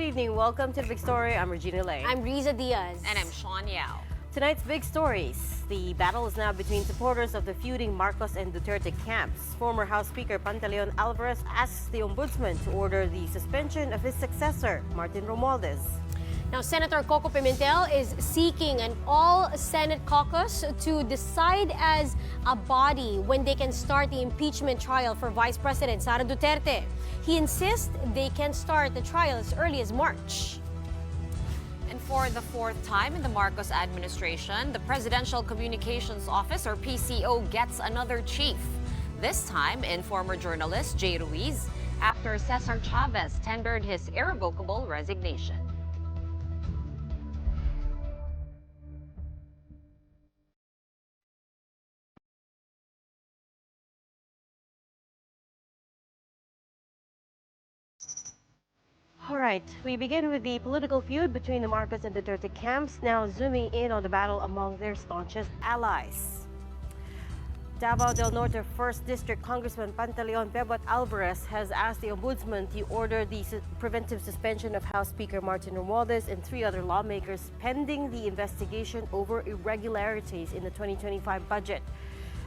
Good evening. Welcome to Big Story. I'm Regina Lay. I'm Riza Diaz. And I'm Shawn Yao. Tonight's big stories. The battle is now between supporters of the feuding Marcos and Duterte camps. Former House Speaker Pantaleon Alvarez asks the Ombudsman to order the suspension of his successor, Martin Romualdez. Now, Senator Coco Pimentel is seeking an all-Senate caucus to decide as a body when they can start the impeachment trial for Vice President Sara Duterte. He insists they can start the trial as early as March. And for the fourth time in the Marcos administration, the Presidential Communications Office, or PCO, gets another chief. This time in former journalist Jay Ruiz, after Cesar Chavez tendered his irrevocable resignation. All right, we begin with the political feud between the Marcos and Duterte camps, now zooming in on the battle among their staunchest allies. Davao del Norte 1st District Congressman Pantaleon Bebot Alvarez has asked the Ombudsman to order the preventive suspension of House Speaker Martin Romualdez and 3 other lawmakers pending the investigation over irregularities in the 2025 budget.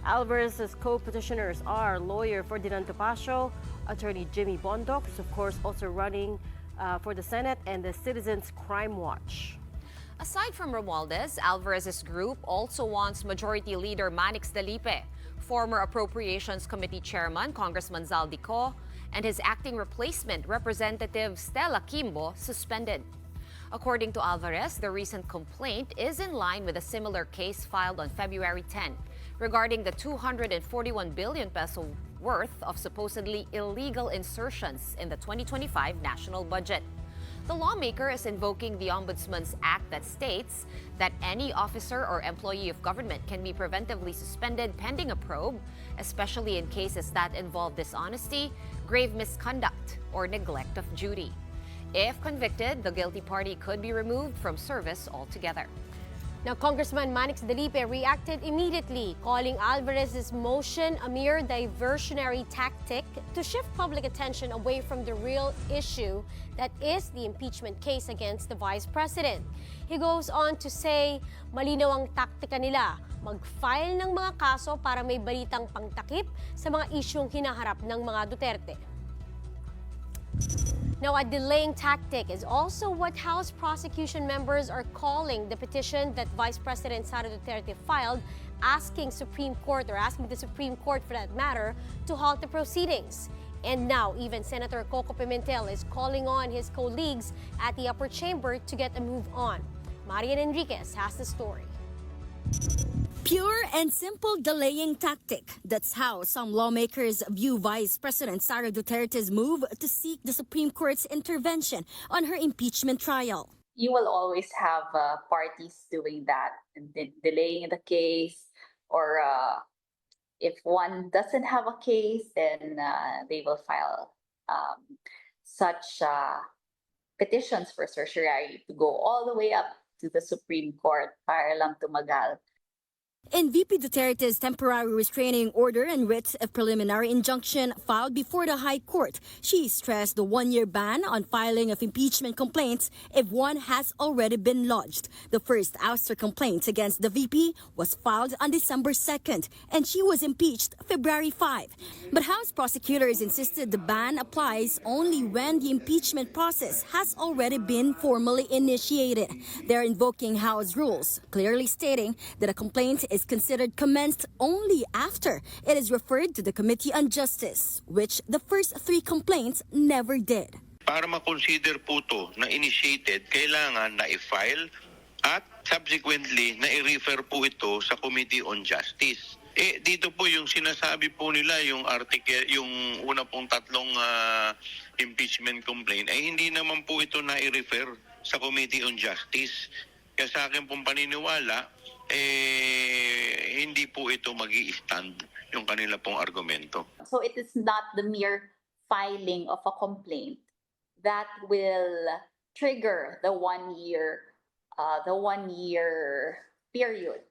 Alvarez's co-petitioners are lawyer Ferdinand Topacio, attorney Jimmy Bondoc, who's of course also running for the Senate, and the Citizens Crime Watch. Aside from Romualdez, Alvarez's group also wants Majority Leader Manix Dalipe, former Appropriations Committee Chairman Congressman Zaldico, and his acting replacement, Representative Stella Kimbo, suspended. According to Alvarez, the recent complaint is in line with a similar case filed on February 10 regarding the 241 billion peso worth of supposedly illegal insertions in the 2025 national budget. The lawmaker is invoking the Ombudsman's Act that states that any officer or employee of government can be preventively suspended pending a probe, especially in cases that involve dishonesty, grave misconduct, or neglect of duty. If convicted, the guilty party could be removed from service altogether. Now, Congressman Manix Dalipe reacted immediately, calling Alvarez's motion a mere diversionary tactic to shift public attention away from the real issue that is the impeachment case against the Vice President. He goes on to say, malinaw ang taktika nila, mag-file ng mga kaso para may balitang pangtakip sa mga isyung hinaharap ng mga Duterte. Now, a delaying tactic is also what House prosecution members are calling the petition that Vice President Sara Duterte filed asking the Supreme Court for that matter to halt the proceedings. And now, even Senator Coco Pimentel is calling on his colleagues at the upper chamber to get a move on. Marian Enriquez has the story. Pure and simple delaying tactic. That's how some lawmakers view Vice President Sara Duterte's move to seek the Supreme Court's intervention on her impeachment trial. You will always have parties doing that, and delaying the case, or if one doesn't have a case, then they will file such petitions for certiorari to go all the way up to the Supreme Court para lang tumagal. In VP Duterte's temporary restraining order and writ of preliminary injunction filed before the High Court, she stressed the 1-year ban on filing of impeachment complaints if one has already been lodged. The first ouster complaint against the VP was filed on December 2nd, and she was impeached February 5. But House prosecutors insisted the ban applies only when the impeachment process has already been formally initiated. They're invoking House rules, clearly stating that a complaint is considered commenced only after it is referred to the Committee on Justice, which the first 3 complaints never did. Para ma-consider po ito na initiated, kailangan na i-file at subsequently na i-refer po ito sa Committee on Justice. Dito po yung sinasabi po nila, yung article, yung una pong 3 impeachment complaint, ay hindi naman po ito na i-refer sa Committee on Justice. Kaya sa akin pong paniniwala, hindi po ito mag-i-stand yung kanila pong argumento. So it is not the mere filing of a complaint that will trigger the 1-year period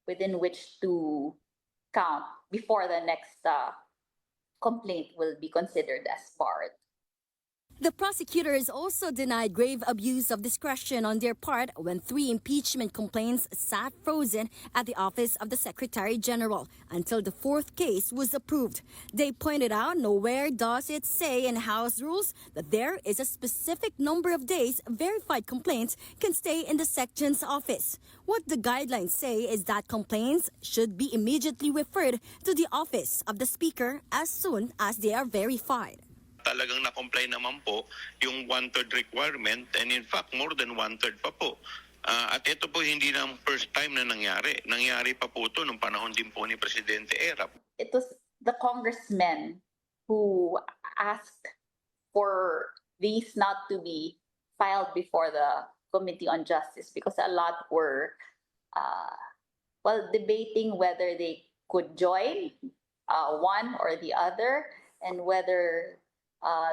within which to count before the next complaint will be considered as part. The prosecutors also denied grave abuse of discretion on their part when 3 impeachment complaints sat frozen at the office of the Secretary General until the 4th case was approved. They pointed out nowhere does it say in House rules that there is a specific number of days verified complaints can stay in the section's office. What the guidelines say is that complaints should be immediately referred to the office of the Speaker as soon as they are verified. Talagang na-comply naman po yung 1/3 requirement, and in fact more than 1/3 pa po. At ito po hindi na first time na nangyari. Nangyari pa po ito nung panahon din po ni Presidente Erap. It was the congressmen who asked for these not to be filed before the Committee on Justice because a lot were debating whether they could join one or the other, and whether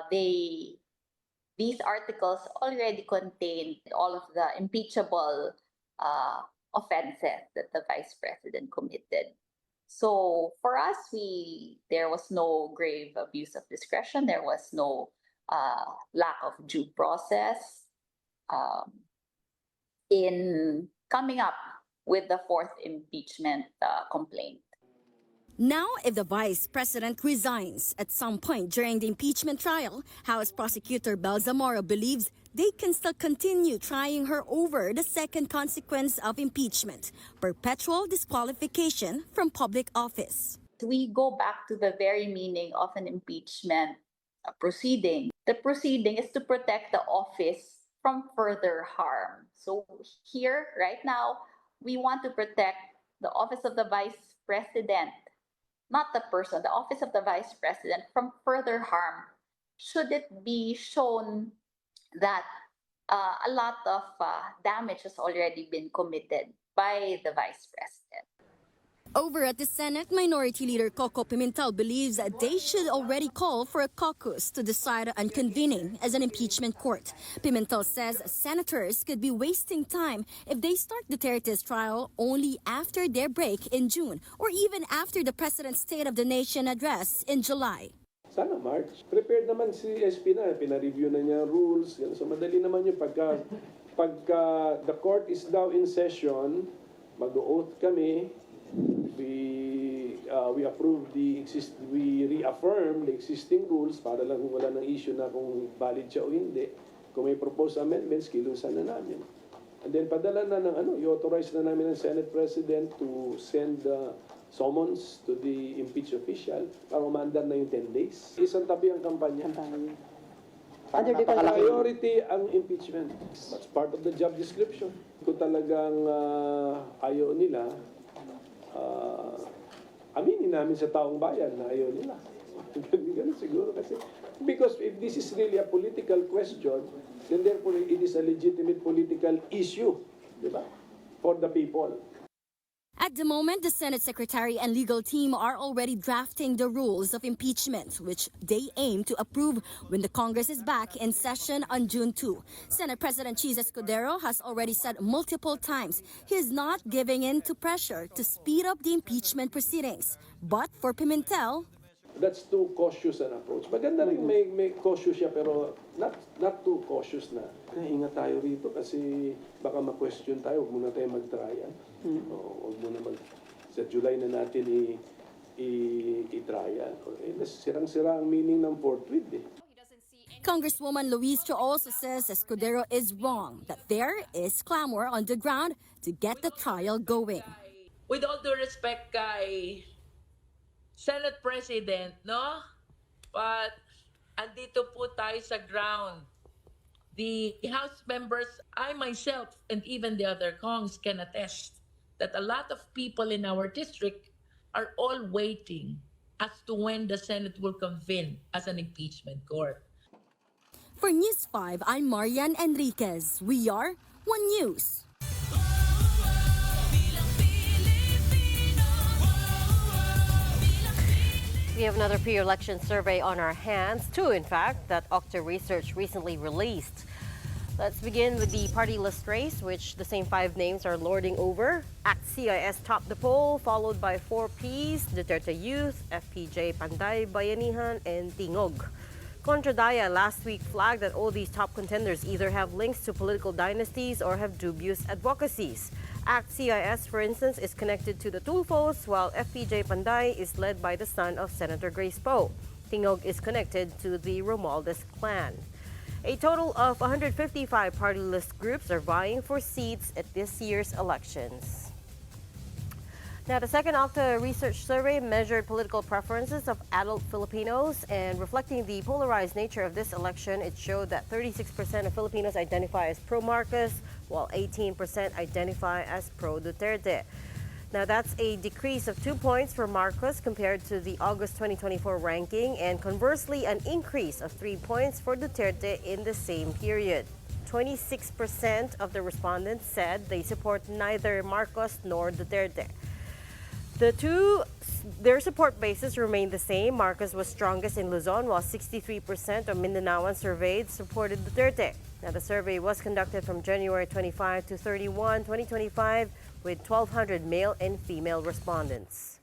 these articles already contain all of the impeachable offenses that the Vice President committed. So for us, there was no grave abuse of discretion. There was no lack of due process in coming up with the 4th impeachment complaint. Now, if the Vice President resigns at some point during the impeachment trial, House Prosecutor Bel Zamora believes they can still continue trying her over the second consequence of impeachment, perpetual disqualification from public office. We go back to the very meaning of an impeachment proceeding. The proceeding is to protect the office from further harm. So here, right now, we want to protect the office of the Vice President, not the person, the office of the Vice President, from further harm should it be shown that a lot of damage has already been committed by the Vice President. Over at the Senate, Minority Leader Coco Pimentel believes that they should already call for a caucus to decide on convening as an impeachment court. Pimentel says senators could be wasting time if they start Duterte's trial only after their break in June or even after the President's State of the Nation address in July. Sana March. Prepared naman si SP na, pinareview na niya rules. So madali naman yung pagka the court is now in session, mag-oath kami. We approve we reaffirm the existing rules para lang wala ng issue na kung valid siya o hindi. Kung may proposed amendments, kilusan na namin. And then padala na ng i-authorize na namin ng Senate President to send summons to the impeached official para umandar na yung 10 days. Isang tabi ang kampanya. Priority ang impeachment. That's part of the job description. Kung talagang ayaw nila, aminin namin sa taong bayan na ayaw nila. Ganun siguro kasi. Because if this is really a political question, then therefore it is a legitimate political issue, di ba? For the people. At the moment, the Senate Secretary and legal team are already drafting the rules of impeachment, which they aim to approve when the Congress is back in session on June 2. Senate President Chis Escudero has already said multiple times he is not giving in to pressure to speed up the impeachment proceedings. But for Pimentel, that's too cautious an approach. Maganda rin may cautious siya, pero not too cautious na. Ingat tayo rito kasi baka ma-question tayo. Huwag muna tayo mag-trial. Huwag muna sa July na natin i-trial. Sirang-sira ang meaning ng forthwith eh. Congresswoman Luis Cho also says Escudero is wrong, that there is clamor on the ground to get the trial going. With all due respect kay Senate President, no? But andito po tayo sa ground. The House members, I myself, and even the other Kongs can attest that a lot of people in our district are all waiting as to when the Senate will convene as an impeachment court. For News 5, I'm Marian Enriquez. We are One News. We have another pre-election survey on our hands, two in fact, that Octa Research recently released. Let's begin with the party list race, which the same 5 names are lording over. ACT CIS topped the poll, followed by 4Ps, Duterte Youth, FPJ Panday Bayanihan, and Tingog. Contradaya last week flagged that all these top contenders either have links to political dynasties or have dubious advocacies. ACT CIS, for instance, is connected to the Tulfos, while FPJ Panday is led by the son of Senator Grace Poe. Tingog is connected to the Romualdez clan. A total of 155 party list groups are vying for seats at this year's elections. Now, the second Octa research survey measured political preferences of adult Filipinos, and reflecting the polarized nature of this election, it showed that 36% of Filipinos identify as pro-Marcos, while 18% identify as pro-Duterte. Now, that's a decrease of 2 points for Marcos compared to the August 2024 ranking, and conversely, an increase of 3 points for Duterte in the same period. 26% of the respondents said they support neither Marcos nor Duterte. Their support bases remained the same. Marcos was strongest in Luzon, while 63% of Mindanaoans surveyed supported Duterte. Now, the survey was conducted from January 25 to 31, 2025, with 1,200 male and female respondents.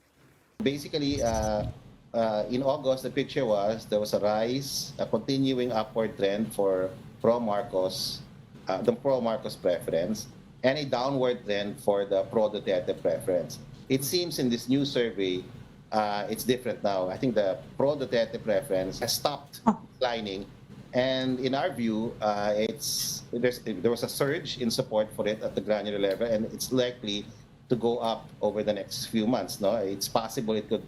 Basically, in August, the picture was there was a rise, a continuing upward trend for pro-Marcos, the pro-Marcos preference, and a downward trend for the pro-Duterte preference. It seems in this new survey, it's different now. I think the pro-Duterte preference has stopped declining. And in our view, there was a surge in support for it at the granular level, and it's likely to go up over the next few months. No, it's possible it could.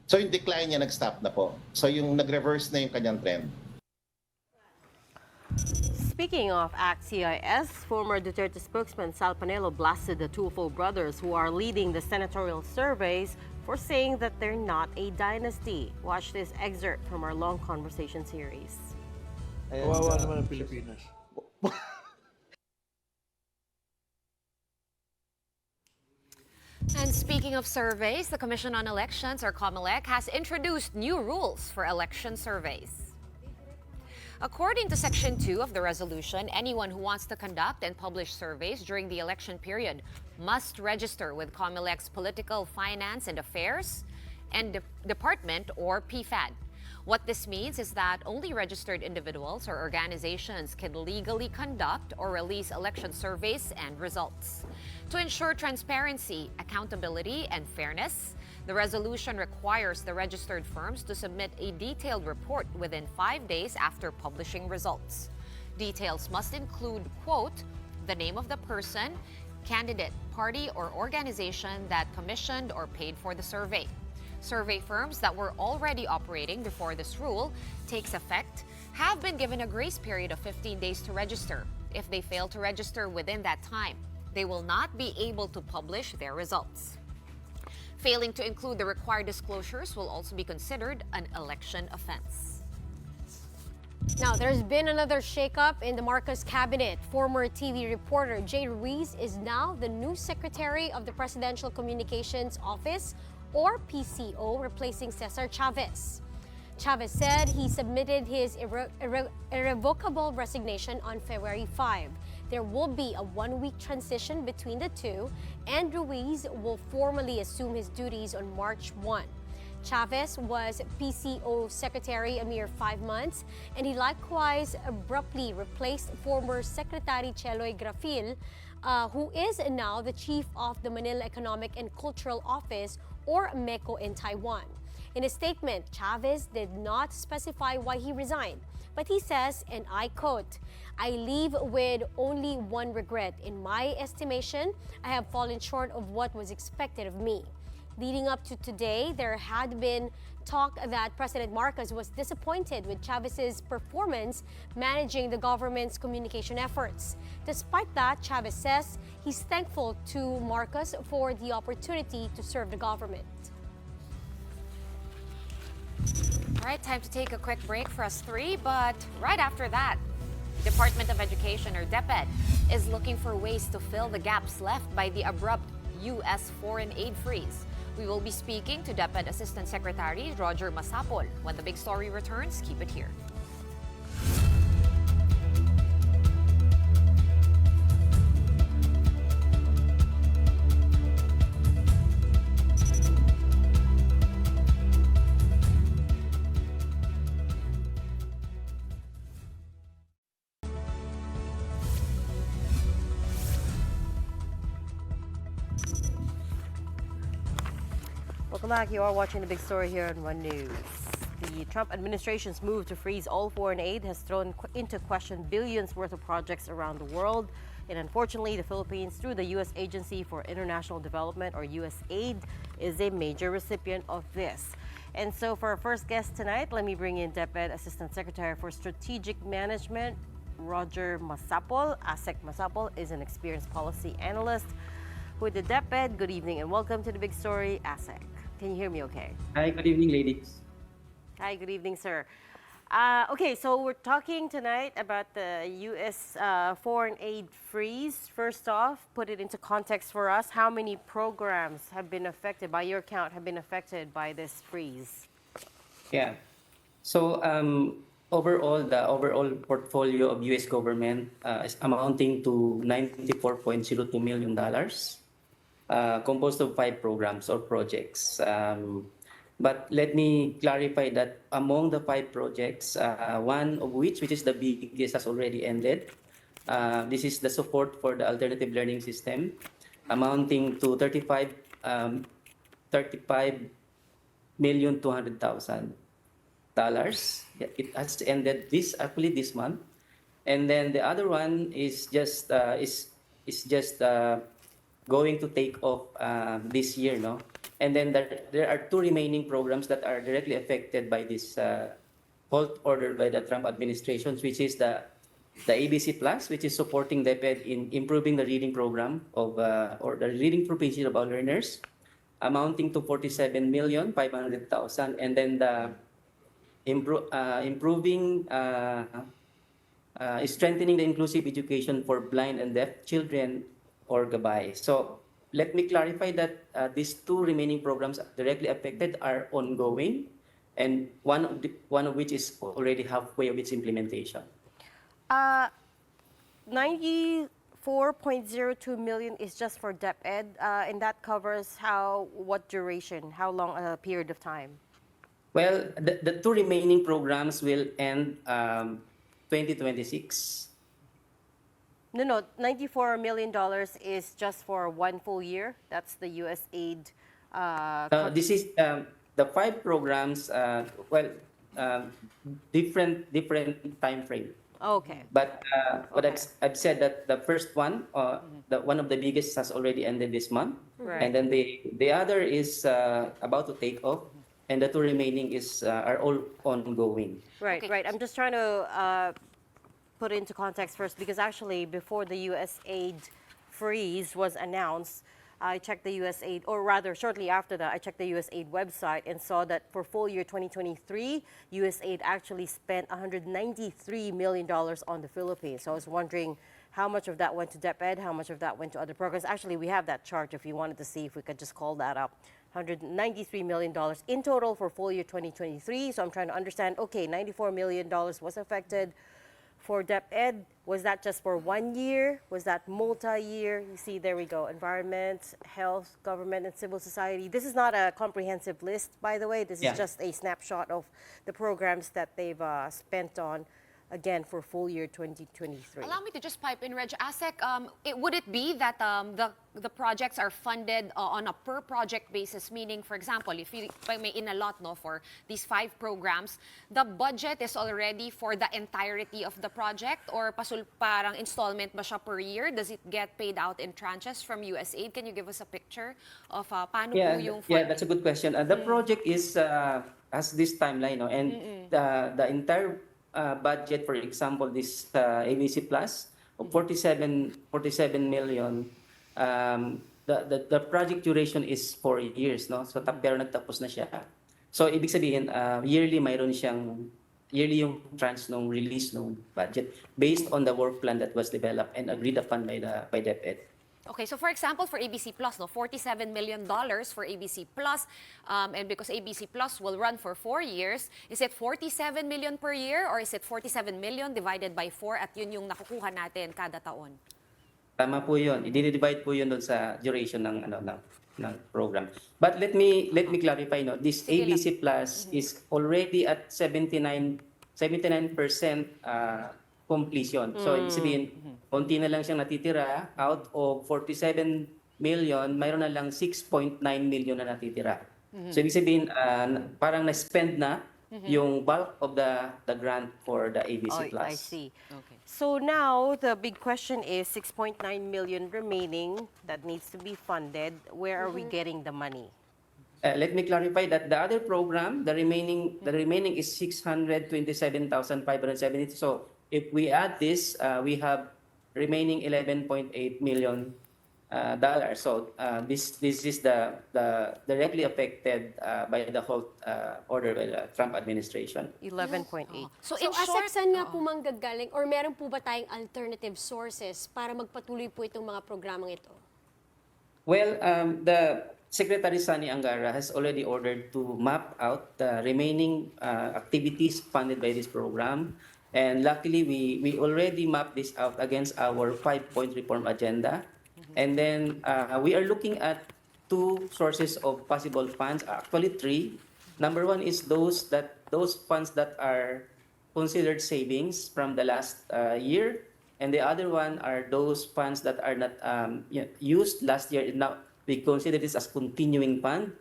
So yung decline niya nag-stop na po. So yung nag-reverse na yung kanyang trend. Speaking of ACT CIS, former Duterte spokesman Sal Panelo blasted the Tulfo brothers who are leading the senatorial surveys for saying that they're not a dynasty. Watch this excerpt from our long conversation series. Kawawa naman ang Pilipinas. And speaking of surveys, the Commission on Elections, or COMELEC, has introduced new rules for election surveys. According to Section 2 of the resolution, anyone who wants to conduct and publish surveys during the election period must register with COMELEC's Political Finance and Affairs and Department, or PFAD. What this means is that only registered individuals or organizations can legally conduct or release election surveys and results. To ensure transparency, accountability, and fairness, the resolution requires the registered firms to submit a detailed report within 5 days after publishing results. Details must include, quote, the name of the person, candidate, party, or organization that commissioned or paid for the survey. Survey firms that were already operating before this rule takes effect have been given a grace period of 15 days to register. If they fail to register within that time, they will not be able to publish their results. Failing to include the required disclosures will also be considered an election offense. Now, there's been another shakeup in the Marcos cabinet. Former TV reporter Jay Ruiz is now the new Secretary of the Presidential Communications Office, or PCO, replacing Cesar Chavez. Chavez said he submitted his irrevocable resignation on February 5. There will be a one-week transition between the two, and Ruiz will formally assume his duties on March 1. Chavez was PCO Secretary a mere 5 months, and he likewise abruptly replaced former Secretary Cheloy Grafil, who is now the chief of the Manila Economic and Cultural Office, or MECO, in Taiwan. In a statement, Chavez did not specify why he resigned, but he says, and I quote, "I leave with only one regret. In my estimation, I have fallen short of what was expected of me." Leading up to today, there had been talk that President Marcos was disappointed with Chavez's performance managing the government's communication efforts. Despite that, Chavez says he's thankful to Marcos for the opportunity to serve the government. All right, time to take a quick break for us three, but right after that, Department of Education, or DepEd, is looking for ways to fill the gaps left by the abrupt U.S. foreign aid freeze. We will be speaking to DepEd Assistant Secretary Roger Masapol. When the big story returns, keep it here. Welcome back. You are watching the big story here on One News. The Trump administration's move to freeze all foreign aid has thrown into question billions worth of projects around the world. And unfortunately, the Philippines, through the U.S. Agency for International Development, or USAID, is a major recipient of this. And so for our first guest tonight, let me bring in DepEd Assistant Secretary for Strategic Management, Roger Masapol. Asek Masapol is an experienced policy analyst with the DepEd. Good evening and welcome to the big story, Asek. Can you hear me okay? Hi, good evening, ladies. Hi, good evening, sir. Okay, so we're talking tonight about the U.S. Foreign aid freeze. First off, put it into context for us. How many programs have been affected, by your count, have been affected by this freeze? Yeah. So overall, the overall portfolio of U.S. government is amounting to $94.02 million, composed of 5 programs or projects. But let me clarify that among the 5 projects, one of which is the biggest, has already ended. This is the support for the alternative learning system, amounting to $35,200,000. It has ended this month, and then the other one is just going to take off this year, no? And then there are 2 remaining programs that are directly affected by this halt order by the Trump administration, which is the ABC Plus, which is supporting DepEd in improving the reading program of or the reading proficiency of our learners, amounting to $47,500,000, and then the strengthening the inclusive education for blind and deaf children, or GABAI. So let me clarify that these 2 remaining programs directly affected are ongoing, and one of which is already halfway of its implementation. 94.02 million is just for DepEd, and that covers what duration, how long a period of time? Well, the 2 remaining programs will end 2026. No, $94 million is just for 1 full year. That's the USAID. This is the 5 programs. Different time frame. Okay. But Okay. I've said that the first one, one of the biggest, has already ended this month, Right. and then the other is about to take off, and the 2 remaining are all ongoing. Right, Okay. right. I'm just trying to put into context first, because actually before the USAID freeze was announced, I checked the USAID, or rather shortly after that, I checked the USAID website and saw that for full year 2023, USAID actually spent $193 million on the Philippines. So I was wondering how much of that went to DepEd, how much of that went to other programs. Actually, we have that chart if you wanted to see, if we could just call that up. $193 million in total for full year 2023. So I'm trying to understand, okay, $94 million was affected. For DepEd, was that just for 1 year? Was that multi-year? You see, there we go. Environment, health, government, and civil society. This is not a comprehensive list, by the way. This is just a snapshot of the programs that they've spent on, again, for full year 2023. Allow me to just pipe in, Reg. Asek, would it be that the projects are funded on a per project basis? Meaning, for example, if I may inallot for these 5 programs, the budget is already for the entirety of the project, or parang installment ba siya per year? Does it get paid out in tranches from USAID? Can you give us a picture of paano po yung funding? Yeah, that's a good question. The project has this timeline, no? And the entire budget, for example, this ABC Plus of 47 million. The project duration is 4 years, no? So pero nagtapos na siya. So ibig sabihin, yearly yung tranche nung release nung budget based on the work plan that was developed and agreed upon by DepEd. Okay, so for example, for ABC Plus, $47 million for ABC Plus, and because ABC Plus will run for 4 years, is it 47 million per year, or is it 47 million divided by 4 at yun yung nakukuha natin kada taon? Tama po yun. I-divide po yun doon sa duration ng program. But let me clarify, no. This Sige ABC Plus is already at 79% completion. So, ibig sabihin, konti na lang siyang natitira. Out of 47 million, mayroon na lang 6.9 million na natitira. So ibig sabihin, parang na-spend na yung bulk of the grant for the ABC Oh, I Plus. see. So now the big question is 6.9 million remaining that needs to be funded. Where are we getting the money? Let me clarify that the other program, the remaining is 627,570. So if we add this, we have remaining 11.8 million dollars. So this is the directly affected by the whole order by the Trump administration. 11.8. So, in short, saan nga po manggagaling or meron po ba tayong alternative sources para magpatuloy po itong mga programang ito? Well, the Secretary Sani Angara has already ordered to map out the remaining activities funded by this program. And luckily, we already mapped this out against our 5-point reform agenda. And then we are looking at 2 sources of possible funds, actually 3. Number 1 is those funds that are considered savings from the last year. And the other one are those funds that are not used last year. Now, we consider this as continuing fund.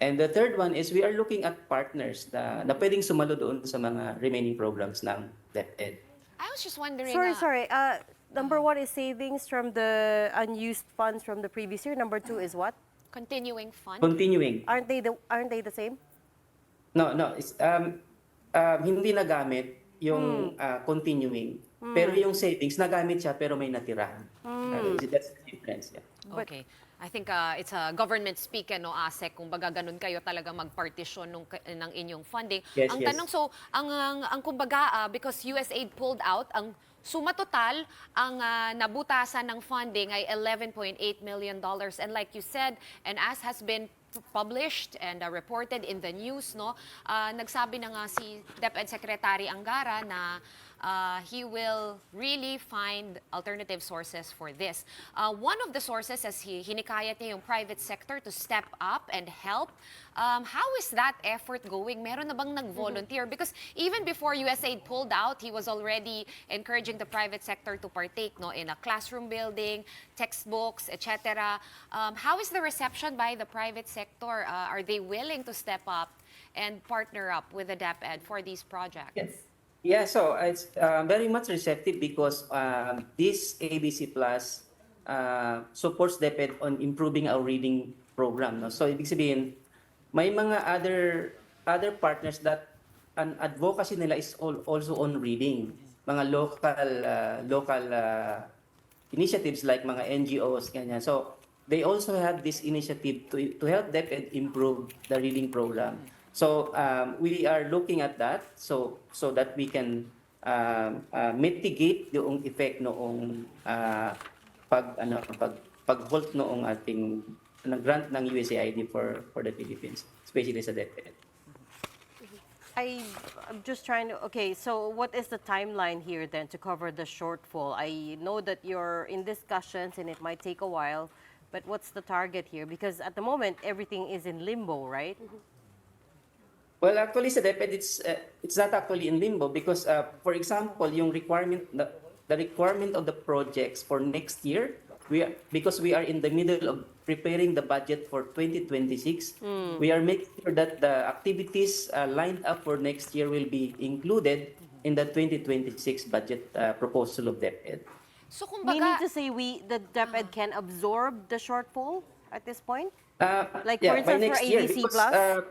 And the third one is we are looking at partners na pwedeng sumalo doon sa mga remaining programs ng DepEd. I was just wondering... Sorry. Number 1 is savings from the unused funds from the previous year. Number 2 is what? Continuing fund? Continuing. Aren't they the same? No. It's, hindi nagamit yung continuing. Pero yung savings, nagamit siya pero may natira. That's the difference. Yeah. Okay. I think it's a government speak, no, ASEC, kung baga ganun kayo talaga magpartisyon ng inyong funding. Yes, ang yes. tanong, so, ang kumbaga, because USAID pulled out, ang suma total, ang nabutasan ng funding ay $11.8 million. And like you said, and as has been published and reported in the news, no, nagsabi na nga si DepEd Secretary Angara na he will really find alternative sources for this. One of the sources is hinikayat niya yung private sector to step up and help. How is that effort going? Meron na bang nag-volunteer? Because even before USAID pulled out, he was already encouraging the private sector to partake, no, in a classroom building, textbooks, etc. How is the reception by the private sector? Are they willing to step up and partner up with the DepEd for these projects? Yes. Yeah, so it's very much receptive because this ABC Plus supports DepEd on improving our reading program. No? So ibig sabihin, may mga other partners that an advocacy nila is also on reading. Mga local initiatives like mga NGOs, ganyan. So they also have this initiative to help DepEd improve the reading program. So we are looking at that so that we can mitigate yung effect noong pag-halt noong ating grant ng USAID for the Philippines, especially sa DepEd. I'm just trying to, okay, so what is the timeline here then to cover the shortfall? I know that you're in discussions and it might take a while, but what's the target here? Because at the moment, everything is in limbo, right? Well, actually, sa DepEd, it's not actually in limbo because, for example, yung the requirement of the projects for next year, because we are in the middle of preparing the budget for 2026, we are making sure that the activities lined up for next year will be included in the 2026 budget proposal of DepEd. So, Meaning to say the DepEd can absorb the shortfall at this point? Like, Yeah, for by instance, for next year, ABC because, Plus?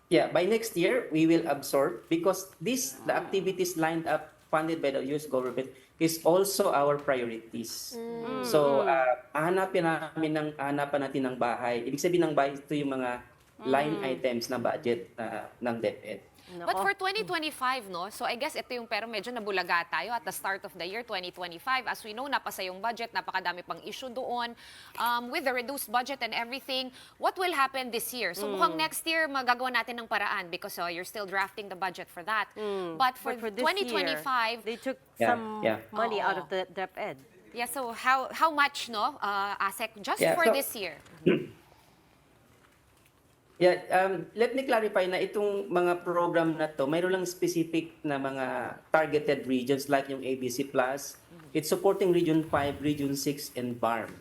Yeah, by next year, we will absorb because the activities lined up funded by the US government is also our priorities. So, hanapan natin ng bahay. Ibig sabihin ng bahay, ito yung mga line items na budget ng DepEd. But for 2025, no? So I guess ito yung pero medyo nabulaga tayo at the start of the year 2025. As we know, napasa yung budget, napakadami pang issue doon. With the reduced budget and everything, what will happen this year? So mukhang next year magagawa natin ng paraan because you're still drafting the budget for that. But for this 2025, year, they took Yeah, some yeah. money out of the DepEd. yeah, so how much, no, ASEC, just Yeah, for so- this year? Yeah, let me clarify na itong mga program na to, mayroon lang specific na mga targeted regions like yung ABC Plus. It's supporting Region 5, Region 6, and BARM.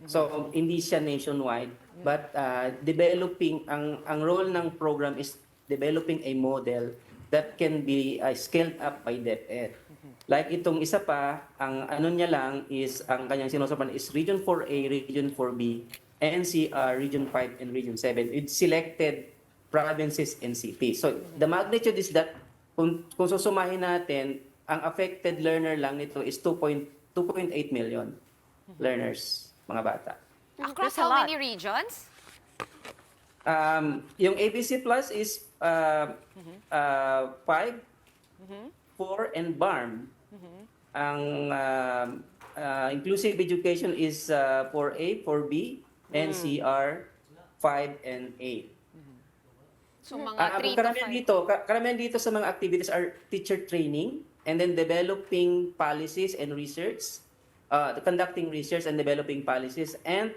So, hindi siya nationwide. But developing, ang role ng program is developing a model that can be scaled up by DepEd. Like itong isa pa, ang ano niya lang is, ang kanyang sinusupan is Region 4A, Region 4B, NCR, Region 5, and Region 7 with selected provinces and cities. So the magnitude is that kung susumahin natin, ang affected learner lang nito is 2.8 million learners, mga bata. Across That's a how lot. many regions? Yung ABC Plus is 5, 4, and BARM. Ang inclusive education is 4A, 4B, NCR, 5, and 8. So mga 3 to 5. Karamihan dito sa mga activities are teacher training and then developing policies and research, conducting research and developing policies, and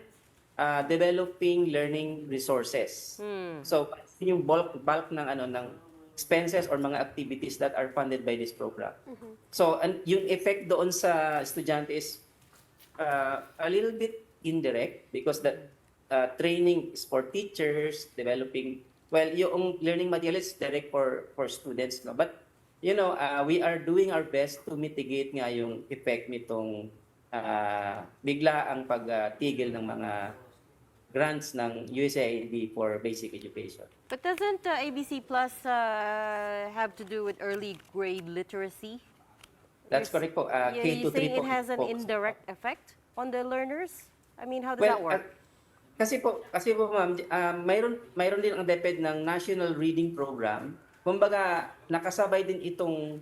developing learning resources. So yung bulk ng expenses or mga activities that are funded by this program. So and yung effect doon sa estudyante is a little bit indirect because the training is for teachers, developing, well, yung learning material is direct for students, no? But we are doing our best to mitigate nga yung effect nitong bigla ang pagtigil ng mga grants ng USAID for basic education. But doesn't ABC Plus have to do with early grade literacy? That's correct po. Yeah, K to you're 3 saying po. it has an po. indirect effect on the learners? I mean, how does that work? Kasi po ma'am, mayroon din ang DepEd ng National Reading Program. Kumbaga nakasabay din itong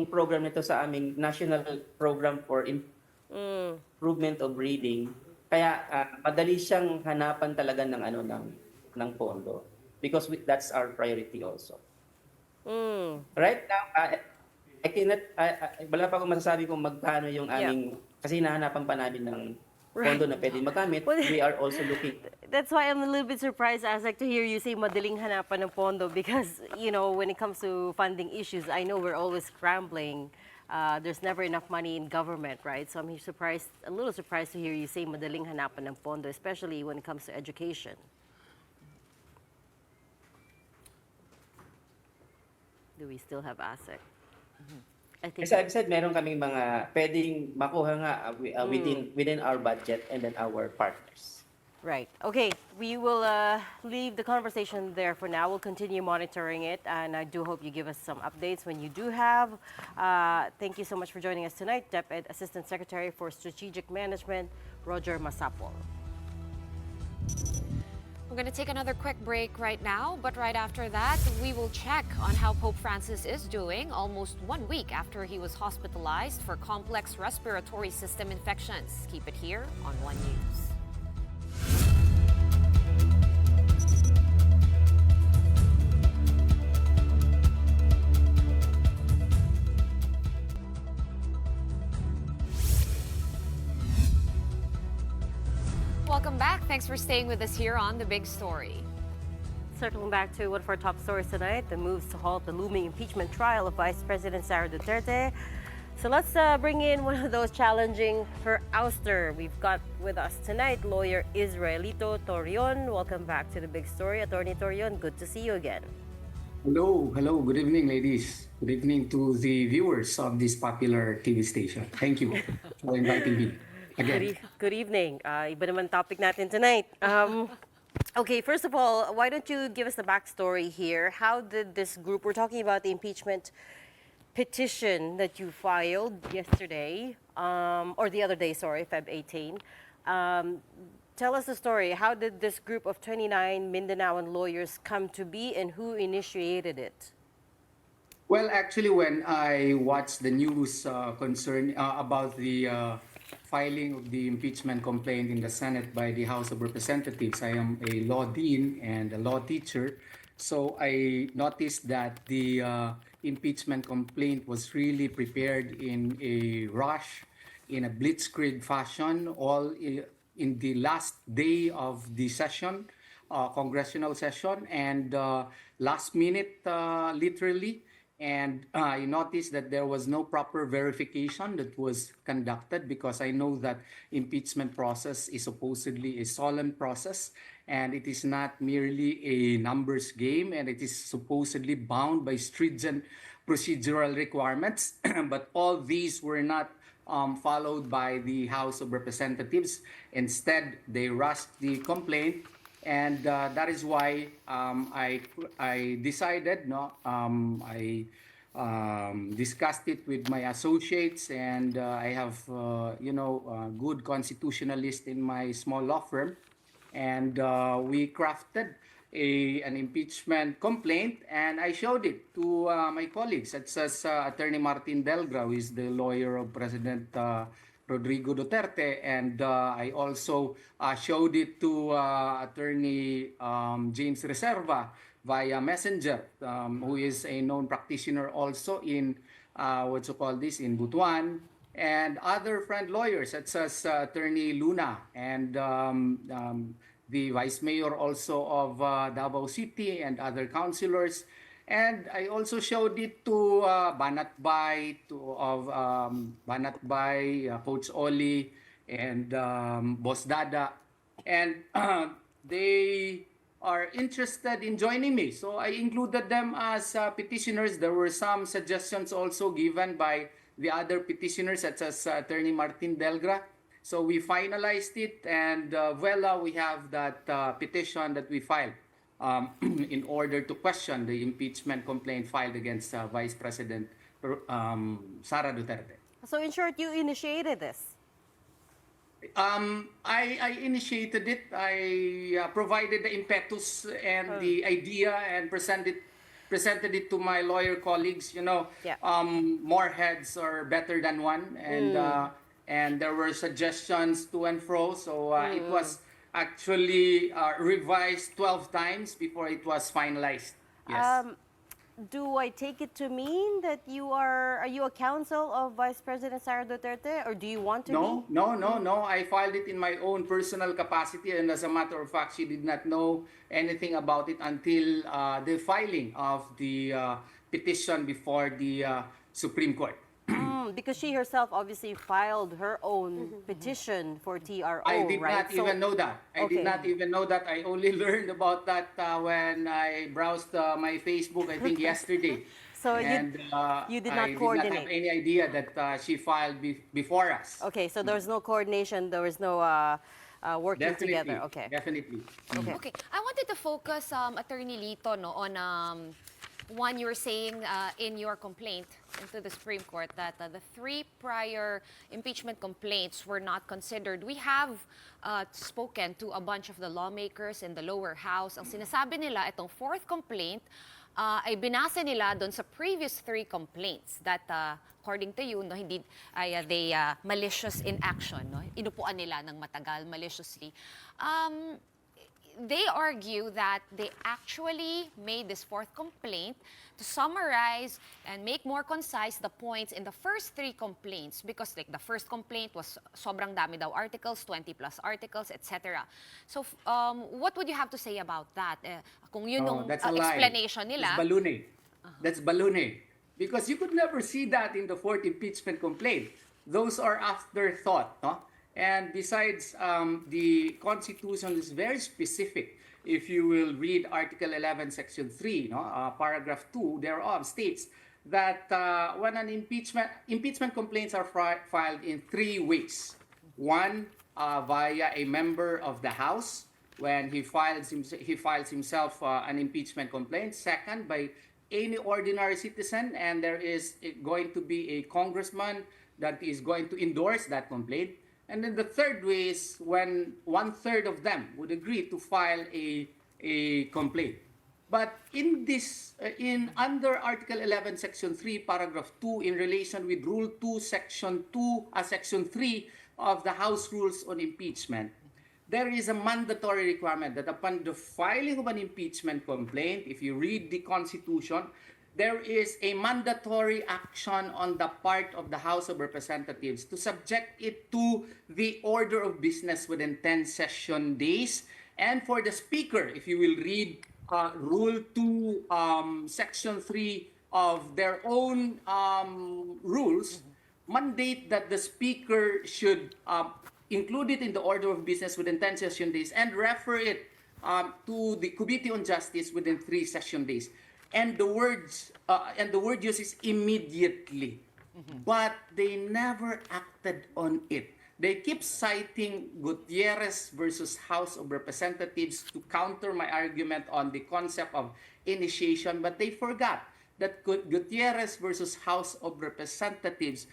program nito sa aming National Program for Improvement of Reading. Kaya madali siyang hanapan talaga ng pondo because that's our priority also. Right now, I cannot, wala pa akong masasabi kung magkano yung aming, kasi hinahanapan pa namin ng pondo na pwede magamit. We are also looking. That's why I'm a little bit surprised, Azek, to hear you say madaling hanapan ng pondo because, when it comes to funding issues, I know we're always scrambling. There's never enough money in government, right? So I'm a little surprised to hear you say madaling hanapan ng pondo, especially when it comes to education. Do we still have ASEC? I think. As I've said, meron kaming mga pwedeng makuha nga within our budget and then our partners. Right. Okay. We will leave the conversation there for now. We'll continue monitoring it, and I do hope you give us some updates when you do have. Thank you so much for joining us tonight, DepEd Assistant Secretary for Strategic Management, Roger Masapol. We're going to take another quick break right now, but right after that, we will check on how Pope Francis is doing almost 1 week after he was hospitalized for complex respiratory system infections. Keep it here on One News. Welcome back. Thanks for staying with us here on The Big Story. Circling back to one of our top stories tonight, the moves to halt the looming impeachment trial of Vice President Sara Duterte. So let's bring in one of those challenging her ouster. We've got with us tonight lawyer Israelito Torion. Welcome back to The Big Story. Attorney Torion, good to see you again. Hello. Good evening, ladies. Good evening to the viewers of this popular TV station. Thank you for inviting me again. Good evening. Iba naman topic natin tonight. Okay, first of all, why don't you give us the backstory here? How did this group, we're talking about the impeachment petition that you filed yesterday, or the other day, sorry, Feb 18. Tell us the story. How did this group of 29 Mindanaoan lawyers come to be and who initiated it? Well, actually, when I watched the news about the filing of the impeachment complaint in the Senate by the House of Representatives, I am a law dean and a law teacher. So I noticed that the impeachment complaint was really prepared in a rush, in a blitzkrieg fashion, all in the last day of the session, congressional session, and last minute, literally. And I noticed that there was no proper verification that was conducted, because I know that impeachment process is supposedly a solemn process, and it is not merely a numbers game, and it is supposedly bound by stringent procedural requirements. But all these were not followed by the House of Representatives. Instead, they rushed the complaint, and that is why I decided, I discussed it with my associates, and I have good constitutionalist in my small law firm, and we crafted an impeachment complaint, and I showed it to my colleagues, such as Attorney Martin Delgra, who is the lawyer of President Rodrigo Duterte, and I also showed it to Attorney James Reserva via Messenger, who is a known practitioner also in in Butuan, and other friend lawyers such as Attorney Luna, and the Vice Mayor also of Davao City, and other councilors. And I also showed it to Banatbay, Coach Oli, and Boss Dada. And they are interested in joining me. So I included them as petitioners. There were some suggestions also given by the other petitioners, such as Attorney Martin Delgra. So we finalized it, and we have that petition that we filed in order to question the impeachment complaint filed against Vice President Sara Duterte. So in short, you initiated this. I initiated it. I provided the impetus and the idea, and presented it to my lawyer colleagues. More heads are better than one, and there were suggestions to and fro. So it was actually revised 12 times before it was finalized. Yes. Do I take it to mean that are you a counsel of Vice President Sara Duterte, or do you want to be? No. I filed it in my own personal capacity, and as a matter of fact, she did not know anything about it until the filing of the petition before the Supreme Court. Because she herself obviously filed her own petition for TRO, I did right? not even know that. I did not even know that. I only learned about that when I browsed my Facebook, I think yesterday. So and you did not I coordinate. did not have any idea that she filed before us. Okay, so there was no coordination, there was no working together. Okay. Definitely. Okay, I wanted to focus, Attorney Lito, on one, you were saying in your complaint into the Supreme Court that the 3 prior impeachment complaints were not considered. We have spoken to a bunch of the lawmakers in the lower house. Ang sinasabi nila, itong 4th complaint ay binasa nila doon sa previous 3 complaints that according to you, they malicious in action. No? Inupuan nila ng matagal, maliciously. They argue that they actually made this 4th complaint to summarize and make more concise the points in the first 3 complaints, because the first complaint was sobrang dami daw articles, 20 plus articles, etc. So what would you have to say about that? Kung yun yung explanation nila. That's baloney. That's baloney. Because you could never see that in the 4th impeachment complaint. Those are afterthought, no? And besides, the Constitution is very specific. If you will read Article 11, Section 3, Paragraph 2 thereof states that when an impeachment complaints are filed in 3 ways. One, via a member of the House when he files himself an impeachment complaint. Second, by any ordinary citizen, and there is going to be a congressman that is going to endorse that complaint. And then the third way is when 1/3 of them would agree to file a complaint. But in under Article 11, Section 3, Paragraph 2, in relation with Rule 2, Section 3 of the House Rules on Impeachment, there is a mandatory requirement that upon the filing of an impeachment complaint, if you read the Constitution, there is a mandatory action on the part of the House of Representatives to subject it to the order of business within 10 session days. And for the Speaker, if you will read Rule 2, Section 3, of their own rules mandate that the speaker should include it in the order of business within 10 session days and refer it to the Committee on Justice within 3 session days. And the word use is immediately. But they never acted on it. They keep citing Gutierrez versus House of Representatives to counter my argument on the concept of initiation, but they forgot that Gutierrez versus House of Representatives,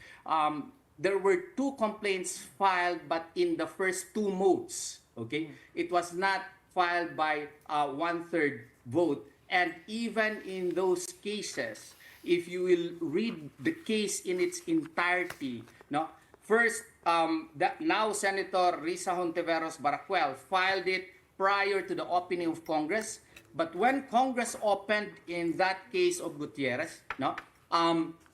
there were 2 complaints filed, but in the first 2 modes. Okay, it was not filed by 1/3 vote, and even in those cases, if you will read the case in its entirety, no. First, now Senator Risa Hontiveros Baracuel filed it prior to the opening of Congress. But when Congress opened in that case of Gutierrez, no,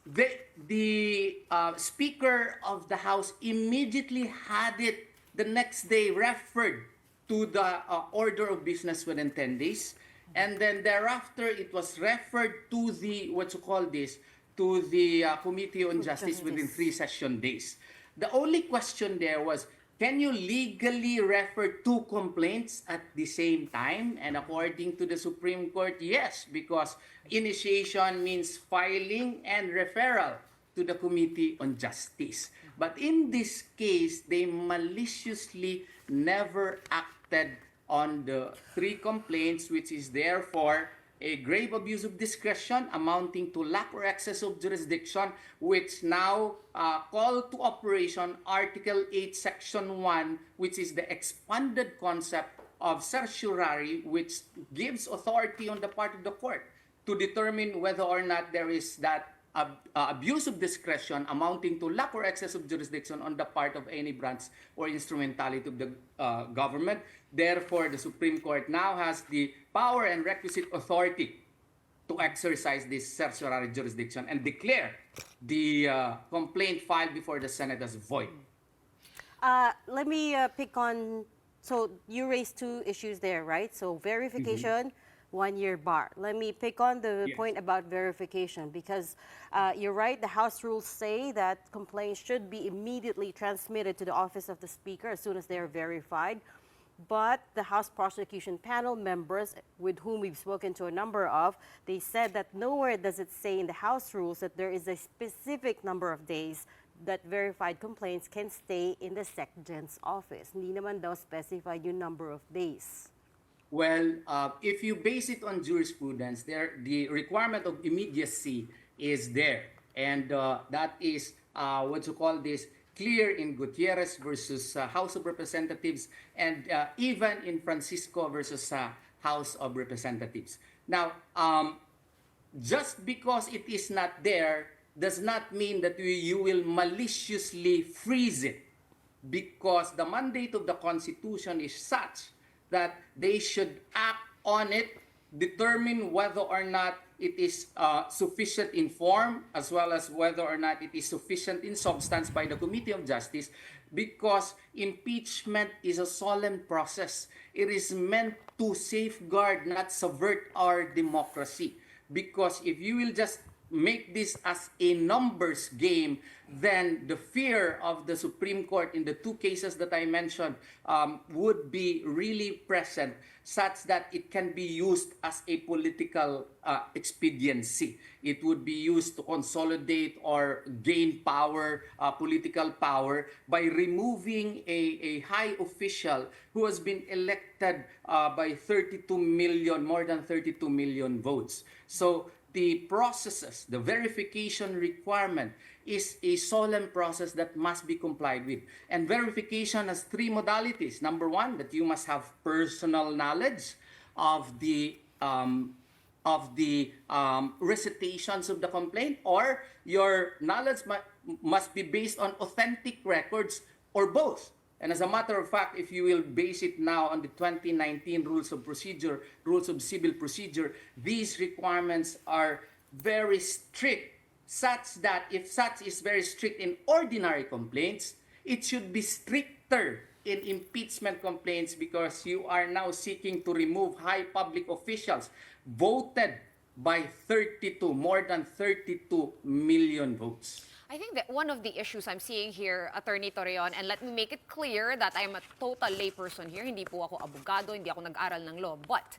the Speaker of the House immediately had it the next day referred to the order of business within 10 days. And then thereafter, it was referred to the, to the Committee on Justice within 3 session days. The only question there was, can you legally refer 2 complaints at the same time? And according to the Supreme Court, yes, because initiation means filing and referral to the Committee on Justice. But in this case, they maliciously never acted on the 3 complaints, which is therefore a grave abuse of discretion amounting to lack or excess of jurisdiction, which now call to operation Article 8, Section 1, which is the expanded concept of certiorari, which gives authority on the part of the court to determine whether or not there is that abuse of discretion amounting to lack or excess of jurisdiction on the part of any branch or instrumentality of the government. Therefore, the Supreme Court now has the power and requisite authority to exercise this certiorari jurisdiction and declare the complaint filed before the Senate as void. Let me pick on, so you raised 2 issues there, right? So verification, 1-year bar. Let me pick on the point about verification because you're right, the House rules say that complaints should be immediately transmitted to the office of the Speaker as soon as they are verified. But the House Prosecution Panel members, with whom we've spoken to a number of, they said that nowhere does it say in the House rules that there is a specific number of days that verified complaints can stay in the SecGen's office. Hindi naman daw specified yung number of days. Well, if you base it on jurisprudence, the requirement of immediacy is there. And that is, clear in Gutierrez versus House of Representatives and even in Francisco versus House of Representatives. Now, just because it is not there does not mean that you will maliciously freeze it, because the mandate of the Constitution is such that they should act on it, determine whether or not it is sufficient in form, as well as whether or not it is sufficient in substance by the Committee of Justice, because impeachment is a solemn process. It is meant to safeguard, not subvert our democracy. Because if you will just make this as a numbers game, then the fear of the Supreme Court in the 2 cases that I mentioned would be really present, such that it can be used as a political expediency. It would be used to consolidate or gain power, political power, by removing a high official who has been elected by 32 million, more than 32 million votes. So the processes, the verification requirement is a solemn process that must be complied with. And verification has 3 modalities. Number 1, that you must have personal knowledge of the recitations of the complaint, or your knowledge must be based on authentic records, or both. And as a matter of fact, if you will base it now on the 2019 Rules of Procedure, Rules of Civil Procedure, these requirements are very strict, such that if such is very strict in ordinary complaints, it should be stricter in impeachment complaints, because you are now seeking to remove high public officials voted by 32, more than 32 million votes. I think that one of the issues I'm seeing here, Attorney Torreon, and let me make it clear that I'm a total layperson here. Hindi po ako abogado, hindi ako nag-aral ng law. But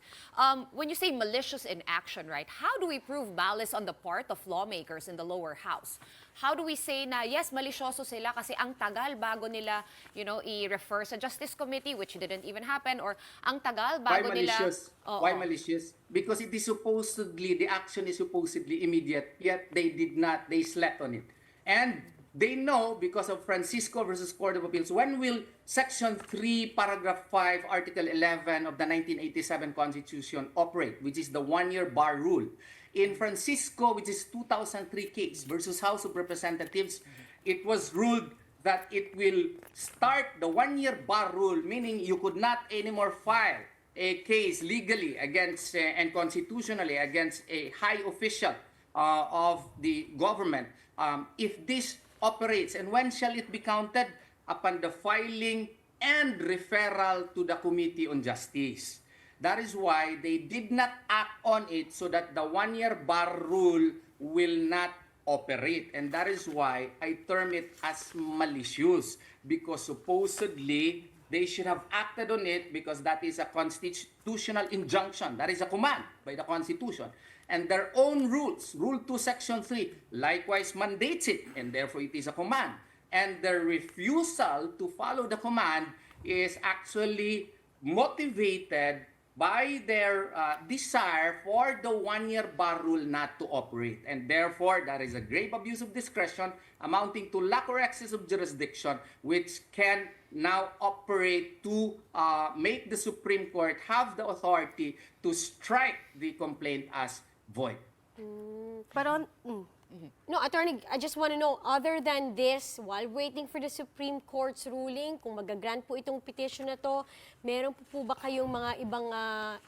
when you say malicious in action, right, how do we prove malice on the part of lawmakers in the lower house? How do we say na, yes, malisyoso sila kasi ang tagal bago nila, i-refer sa Justice Committee, which didn't even happen, or ang tagal bago nila... Why malicious? Because it is supposedly, the action is supposedly immediate, yet they slept on it. And they know, because of Francisco versus Court of Appeals, when will Section 3, Paragraph 5, Article 11 of the 1987 Constitution operate, which is the one-year bar rule. In Francisco, which is 2003 case versus House of Representatives, it was ruled that it will start the one-year bar rule, meaning you could not anymore file a case legally against and constitutionally against a high official of the government if this operates. And when shall it be counted? Upon the filing and referral to the Committee on Justice. That is why they did not act on it so that the one-year bar rule will not operate. And that is why I term it as malicious, because supposedly they should have acted on it because that is a constitutional injunction. That is a command by the Constitution. And their own rules, Rule 2, Section 3, likewise mandates it, and therefore it is a command. And their refusal to follow the command is actually motivated by their desire for the one-year bar rule not to operate. And therefore, that is a grave abuse of discretion amounting to lack or excess of jurisdiction, which can now operate to make the Supreme Court have the authority to strike the complaint as void. But no, Attorney, I just want to know, other than this, while waiting for the Supreme Court's ruling, kung magagrant po itong petition na to, meron po ba kayong mga ibang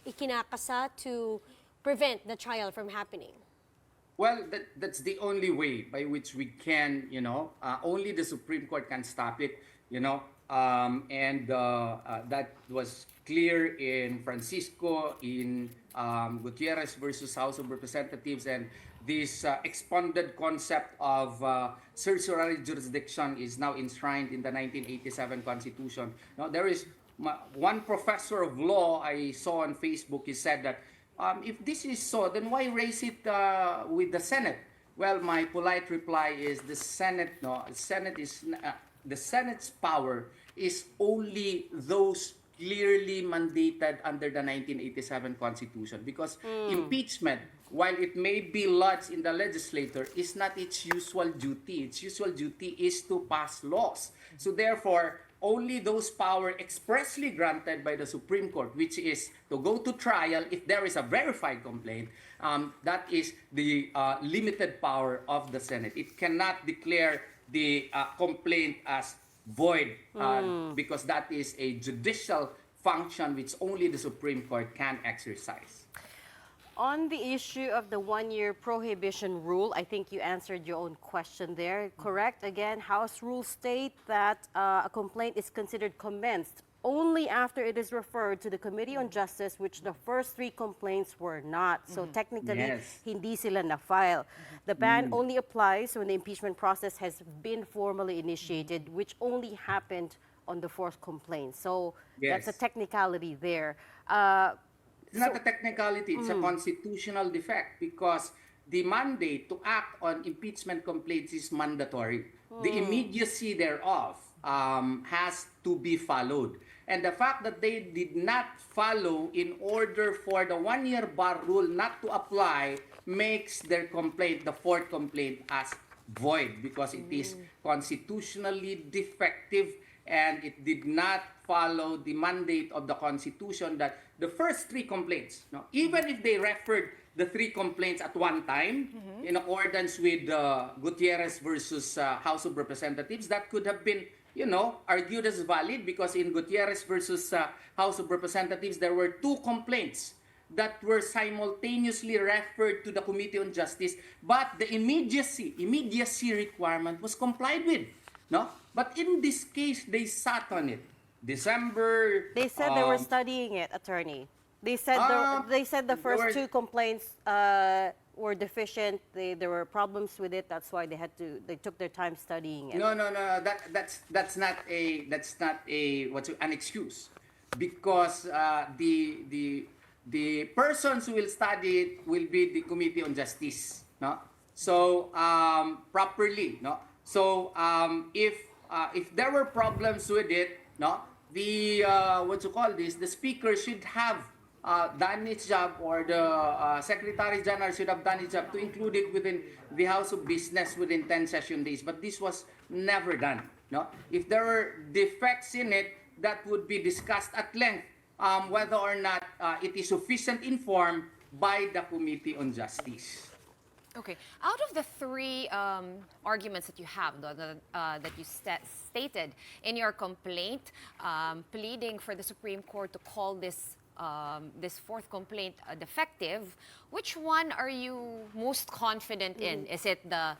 ikinakasa to prevent the trial from happening? Well, that's the only way by which we can, only the Supreme Court can stop it, and that was clear in Francisco, in Gutierrez versus House of Representatives, and this expanded concept of certiorari jurisdiction is now enshrined in the 1987 Constitution. Now, there is one professor of law I saw on Facebook. He said that if this is so, then why raise it with the Senate? Well, my polite reply is the Senate's power is only those clearly mandated under the 1987 Constitution, because impeachment, while it may be lodged in the legislature, is not its usual duty. Its usual duty is to pass laws. So therefore, only those power expressly granted by the Supreme Court, which is to go to trial if there is a verified complaint, that is the limited power of the Senate. It cannot declare the complaint as void because that is a judicial function which only the Supreme Court can exercise. On the issue of the one-year prohibition rule, I think you answered your own question there, correct? Again, House rules state that a complaint is considered commenced only after it is referred to the Committee on Justice, which the first three complaints were not. So technically, hindi sila na-file. The ban only applies when the impeachment process has been formally initiated, which only happened on the fourth complaint. So that's a technicality there. It's not a technicality, it's a constitutional defect, because the mandate to act on impeachment complaints is mandatory. The immediacy thereof has to be followed. And the fact that they did not follow in order for the one-year bar rule not to apply makes their complaint, the fourth complaint, as void, because it is constitutionally defective and it did not follow the mandate of the Constitution that the first three complaints, even if they referred the three complaints at one time in accordance with Gutierrez versus House of Representatives, that could have been, argued as valid, because in Gutierrez versus House of Representatives, there were two complaints that were simultaneously referred to the Committee on Justice, but the immediacy requirement was complied with. No? But in this case, they sat on it. They said they were studying it, Attorney. They said the there first were- two complaints were deficient. There were problems with it. That's why they took their time studying it. No. That's not an excuse, because the persons who will study it will be the Committee on Justice, no. So properly, no. So if there were problems with it, no, the the speaker should have done its job, or the Secretary General should have done its job to include it within the House of Business within 10 session days. But this was never done. No, if there were defects in it, that would be discussed at length, whether or not it is sufficient informed by the Committee on Justice. Okay. Out of the three arguments that you have, that you stated in your complaint, pleading for the Supreme Court to call this fourth complaint defective, which one are you most confident in? Is it the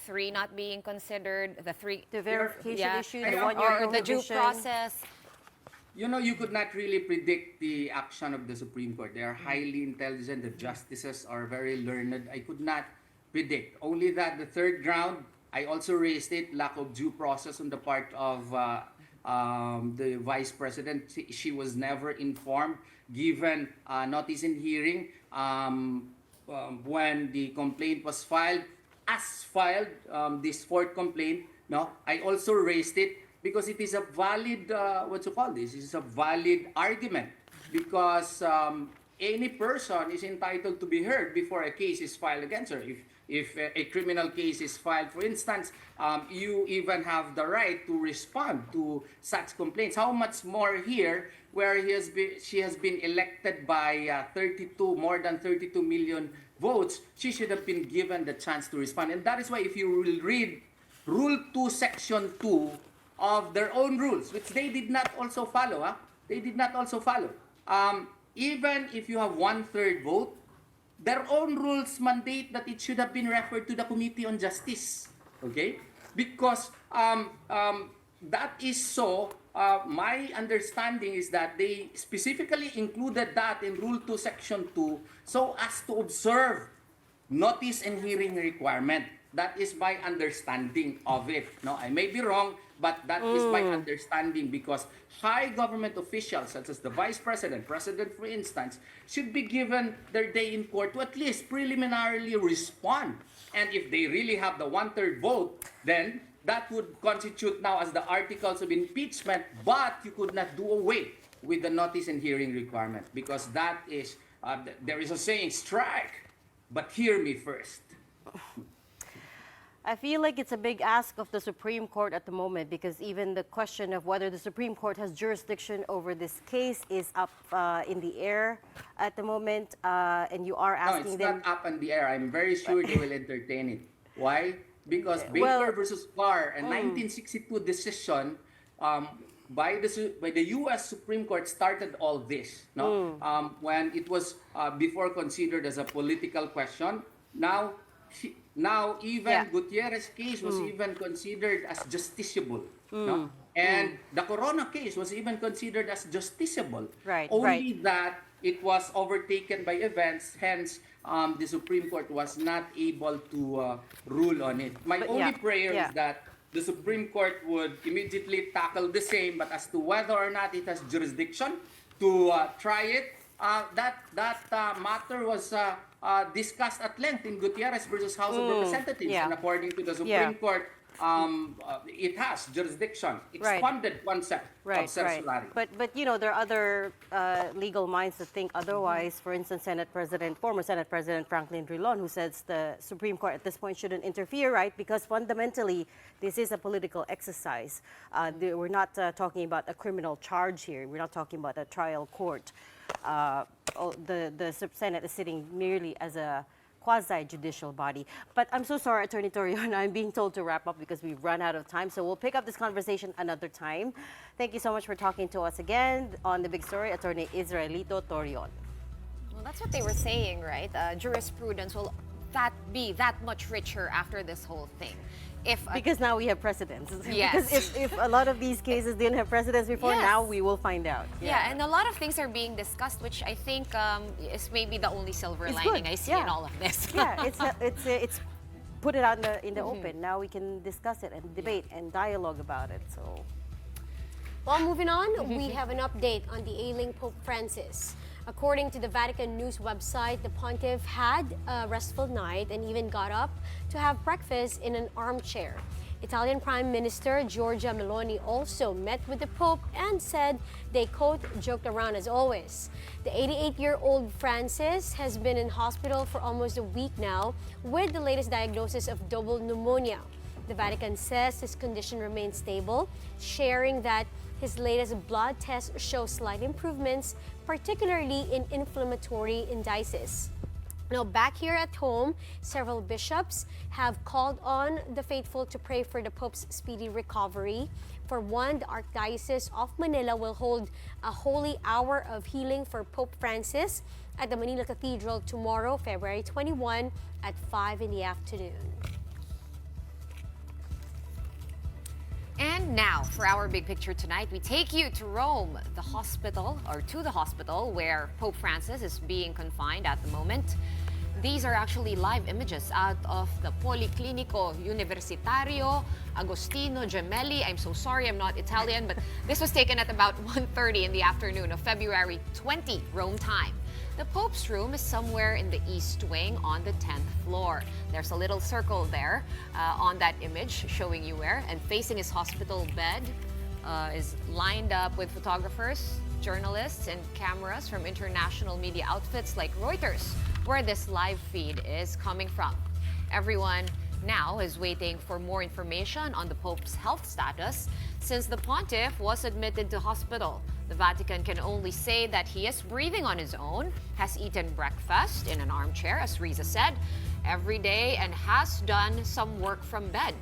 three not being considered, the verification issue, the one-year or the due prohibition? process? You know, you could not really predict the action of the Supreme Court. They are highly intelligent. The justices are very learned. I could not predict. Only that the third ground, I also raised it, lack of due process on the part of the Vice President. She was never informed, given notice in hearing when the complaint was filed. This fourth complaint, no, I also raised it because it is a valid, It is a valid argument, because any person is entitled to be heard before a case is filed against her. If a criminal case is filed, for instance, you even have the right to respond to such complaints. How much more here, where she has been elected by more than 32 million votes, she should have been given the chance to respond. And that is why, if you will read Rule 2, Section 2 of their own rules, which they did not also follow, even if you have 1/3 vote, their own rules mandate that it should have been referred to the Committee on Justice. Okay? Because that is so. My understanding is that they specifically included that in Rule 2, Section 2, so as to observe notice and hearing requirement. That is my understanding of it. No, I may be wrong, but that is my understanding, because high government officials, such as the Vice President, for instance, should be given their day in court to at least preliminarily respond. And if they really have the 1/3 vote, then that would constitute now as the articles of impeachment, but you could not do away with the notice and hearing requirement, because that is, there is a saying, strike, but hear me first. I feel like it's a big ask of the Supreme Court at the moment, because even the question of whether the Supreme Court has jurisdiction over this case is up in the air at the moment, and you are asking them... No, it's not up in the air. I'm very sure they will entertain it. Why? Because Baker versus Carr, a 1962 decision by the U.S. Supreme Court started all this. No, when it was before considered as a political question. Now even Gutierrez case was even considered as justiciable. No? And the Corona case was even considered as justiciable. Only that it was overtaken by events, hence the Supreme Court was not able to rule on it. My only prayer is that the Supreme Court would immediately tackle the same, but as to whether or not it has jurisdiction to try it, that matter was discussed at length in Gutierrez versus House of Representatives, and according to the Supreme Court, it has jurisdiction, expanded concept of certiorari. But you know, there are other legal minds that think otherwise. For instance, former Senate President Franklin Drilon, who says the Supreme Court at this point shouldn't interfere, right? Because fundamentally, this is a political exercise. We're not talking about a criminal charge here. We're not talking about a trial court. The Senate is sitting merely as a quasi-judicial body. But I'm so sorry, Attorney Torion, I'm being told to wrap up because we've run out of time. So we'll pick up this conversation another time. Thank you so much for talking to us again on The Big Story, Attorney Israelito Torion. Well, that's what they were saying, right? Jurisprudence will that be that much richer after this whole thing? If Because now we have precedents. Yes. Because if a lot of these cases didn't have precedents before, Yes. now we will find out. yeah, and a lot of things are being discussed, which I think is maybe the only silver It's lining good. I see Yeah. in all of this. Yeah, it's put it out in the open. Now we can discuss it and debate and dialogue about it. So Well, moving on, we have an update on the ailing Pope Francis. According to the Vatican News website, the pontiff had a restful night and even got up to have breakfast in an armchair. Italian Prime Minister Giorgia Meloni also met with the Pope and said they, quote, joked around as always. The 88-year-old Francis has been in hospital for almost a week now with the latest diagnosis of double pneumonia. The Vatican says his condition remains stable, sharing that his latest blood tests show slight improvements, particularly in inflammatory indices. Now, back here at home, several bishops have called on the faithful to pray for the Pope's speedy recovery. For one, the Archdiocese of Manila will hold a holy hour of healing for Pope Francis at the Manila Cathedral tomorrow, February 21 at 5 in the afternoon. And now, for our big picture tonight, we take you to Rome, the hospital where Pope Francis is being confined at the moment. These are actually live images out of the Policlinico Universitario Agostino Gemelli. I'm so sorry, I'm not Italian, but this was taken at about 1:30 in the afternoon of February 20, Rome time. The Pope's room is somewhere in the east wing on the 10th floor. There's a little circle there on that image showing you where, and facing his hospital bed is lined up with photographers, journalists, and cameras from international media outfits like Reuters, where this live feed is coming from. Everyone now is waiting for more information on the Pope's health status since the pontiff was admitted to hospital. The Vatican can only say that he is breathing on his own, has eaten breakfast in an armchair, as Riza said, every day, and has done some work from bed.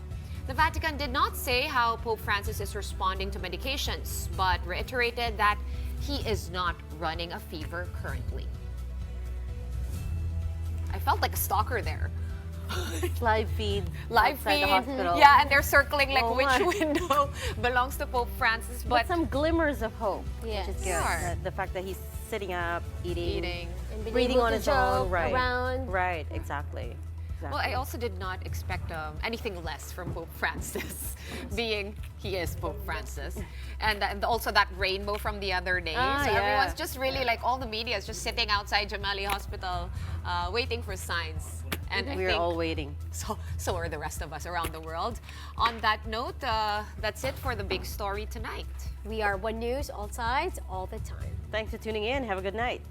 The Vatican did not say how Pope Francis is responding to medications, but reiterated that he is not running a fever currently. I felt like a stalker there. live feed Live outside feed, the hospital. yeah, and they're circling like Oh which my. window belongs to Pope Francis. But some glimmers of hope, Yes. which is good. Sure. The fact that he's sitting up, eating, And being breathing able on to his own. joke Right. around. Right. Exactly. Well, I also did not expect anything less from Pope Francis, being he is Pope Francis. And also that rainbow from the other day. So yeah. everyone's just really like, all the media is just sitting outside Gemelli Hospital waiting for signs. And I We're think all waiting. so are the rest of us around the world. On that note, that's it for the big story tonight. We are One News, all sides, all the time. Thanks for tuning in. Have a good night.